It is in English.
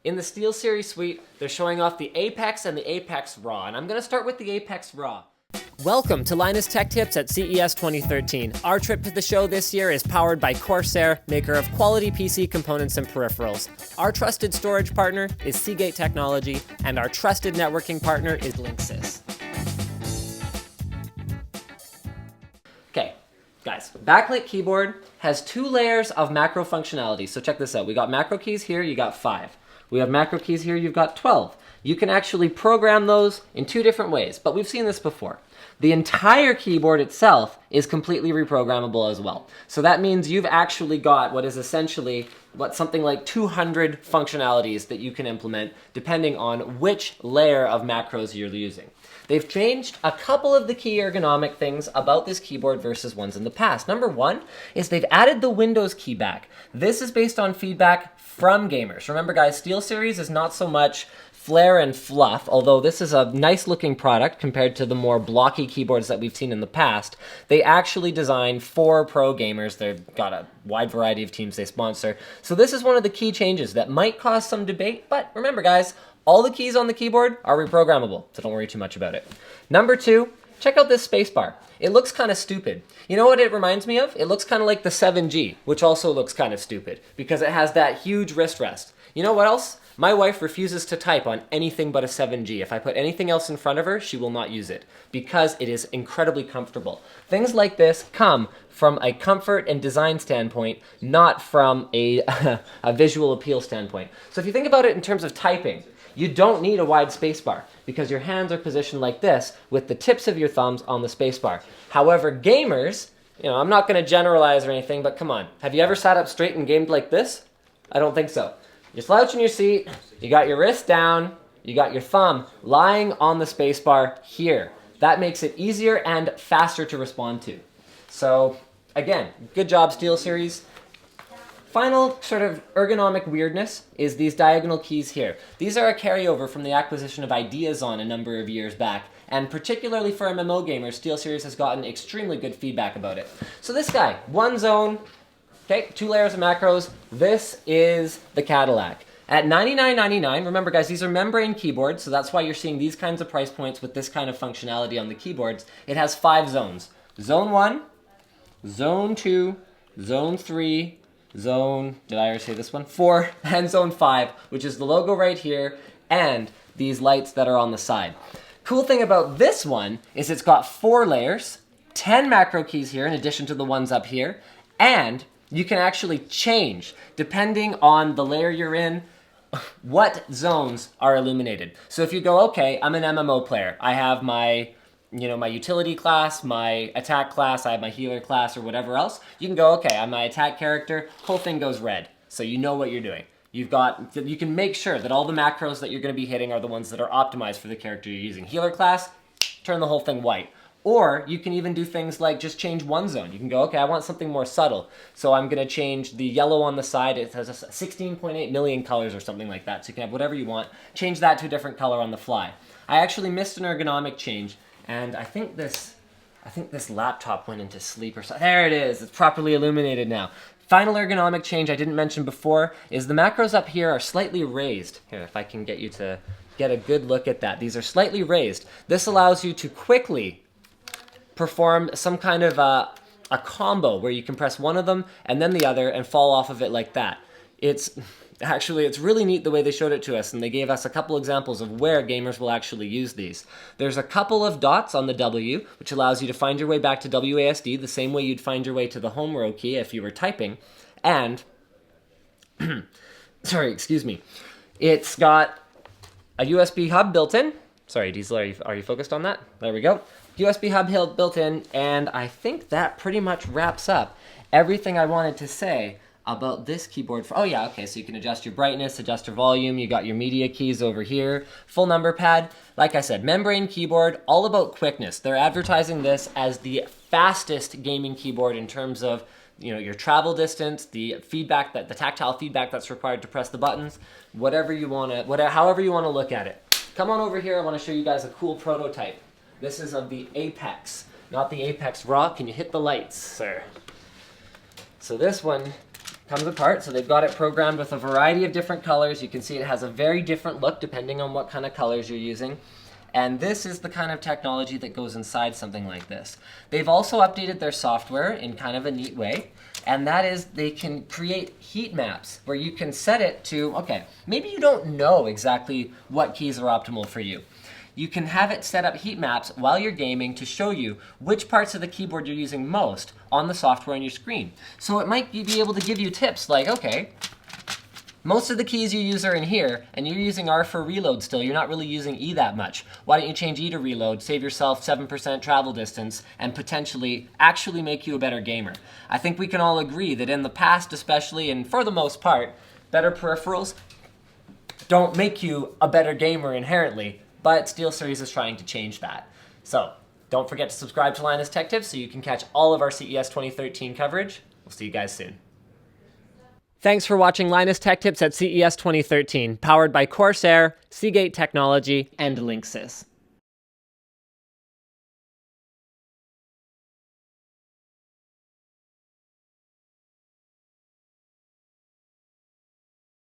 In the SteelSeries suite, they're showing off the Apex and the Apex Raw, and I'm going to start with the Apex Raw. Welcome to Linus Tech Tips at CES 2013. Our trip to the show this year is powered by Corsair, maker of quality PC components and peripherals. Our trusted storage partner is Seagate Technology, and our trusted networking partner is Linksys. Okay, guys, backlit keyboard has 2 layers of macro functionality. So check this out. We got macro keys here, you got 5. We have macro keys here, you've got 12. You can actually program those in 2 different ways, but we've seen this before. The entire keyboard itself is completely reprogrammable as well. So that means you've actually got what is essentially something like 200 functionalities that you can implement depending on which layer of macros you're using. They've changed a couple of the key ergonomic things about this keyboard versus ones in the past. Number 1 is they've added the Windows key back. This is based on feedback from gamers. Remember guys, SteelSeries is not so much flair and fluff, although this is a nice looking product compared to the more blocky keyboards that we've seen in the past. They actually designed for pro gamers. They've got a wide variety of teams they sponsor. So this is one of the key changes that might cause some debate, but remember guys, all the keys on the keyboard are reprogrammable, so don't worry too much about it. Number 2, check out this spacebar. It looks kind of stupid. You know what it reminds me of? It looks kind of like the 7G, which also looks kind of stupid because it has that huge wrist rest. You know what else? My wife refuses to type on anything but a 7G. If I put anything else in front of her, she will not use it because it is incredibly comfortable. Things like this come from a comfort and design standpoint, not from a visual appeal standpoint. So if you think about it in terms of typing, you don't need a wide spacebar because your hands are positioned like this with the tips of your thumbs on the spacebar. However, gamers, I'm not going to generalize or anything, but come on. Have you ever sat up straight and gamed like this? I don't think so. You're slouching your seat, you got your wrist down, you got your thumb lying on the spacebar here. That makes it easier and faster to respond to. So again, good job SteelSeries. Final sort of ergonomic weirdness is these diagonal keys here. These are a carryover from the acquisition of Ideazon a number of years back, and particularly for MMO gamers, SteelSeries has gotten extremely good feedback about it. So this guy, one zone, okay, 2 layers of macros. This is the Cadillac. At $99.99, remember guys, these are membrane keyboards, so that's why you're seeing these kinds of price points with this kind of functionality on the keyboards. It has 5 zones. Zone 1, Zone 2, Zone 3, Zone, did I already say this one? 4, and Zone 5, which is the logo right here, and these lights that are on the side. Cool thing about this one is it's got 4 layers, 10 macro keys here in addition to the ones up here, and you can actually change, depending on the layer you're in, what zones are illuminated. So if you go, okay, I'm an MMO player. I have my utility class, my attack class, I have my healer class, or whatever else. You can go, okay, I'm my attack character, whole thing goes red. So you know what you're doing. You can make sure that all the macros that you're going to be hitting are the ones that are optimized for the character you're using. Healer class, turn the whole thing white. Or you can even do things like just change one zone. You can go, okay, I want something more subtle. So I'm going to change the yellow on the side. It has 16.8 million colors or something like that. So you can have whatever you want. Change that to a different color on the fly. I actually missed an ergonomic change, and I think this laptop went into sleep or something. There it is. It's properly illuminated now. Final ergonomic change I didn't mention before is the macros up here are slightly raised. Here, if I can get you to get a good look at that. These are slightly raised. This allows you to quickly perform some kind of a combo where you can press one of them and then the other and fall off of it like that. It's really neat the way they showed it to us, and they gave us a couple examples of where gamers will actually use these. There's a couple of dots on the W, which allows you to find your way back to WASD the same way you'd find your way to the home row key if you were typing. And, sorry, excuse me. It's got a USB hub built in. Sorry, Diesel, are you focused on that? There we go. USB hub built in, and I think that pretty much wraps up everything I wanted to say about this keyboard. Oh yeah, okay, so you can adjust your brightness, adjust your volume, you got your media keys over here, full number pad. Like I said, membrane keyboard, all about quickness. They're advertising this as the fastest gaming keyboard in terms of your travel distance, the tactile feedback that's required to press the buttons, however you want to look at it. Come on over here, I want to show you guys a cool prototype. This is of the Apex, not the Apex Raw. Can you hit the lights, sir? So this one comes apart. So they've got it programmed with a variety of different colors. You can see it has a very different look depending on what kind of colors you're using. And this is the kind of technology that goes inside something like this. They've also updated their software in kind of a neat way. And that is they can create heat maps where you can set it to, okay, maybe you don't know exactly what keys are optimal for you. You can have it set up heat maps while you're gaming to show you which parts of the keyboard you're using most on the software on your screen. So it might be able to give you tips like, okay, most of the keys you use are in here, and you're using R for reload still. You're not really using E that much. Why don't you change E to reload, save yourself 7% travel distance, and potentially actually make you a better gamer? I think we can all agree that in the past especially, and for the most part, better peripherals don't make you a better gamer inherently, but Steelseries is trying to change that. So, don't forget to subscribe to Linus Tech Tips so you can catch all of our CES 2013 coverage. We'll see you guys soon. Thanks for watching Linus Tech Tips at CES 2013, powered by Corsair, Seagate Technology, and Linksys.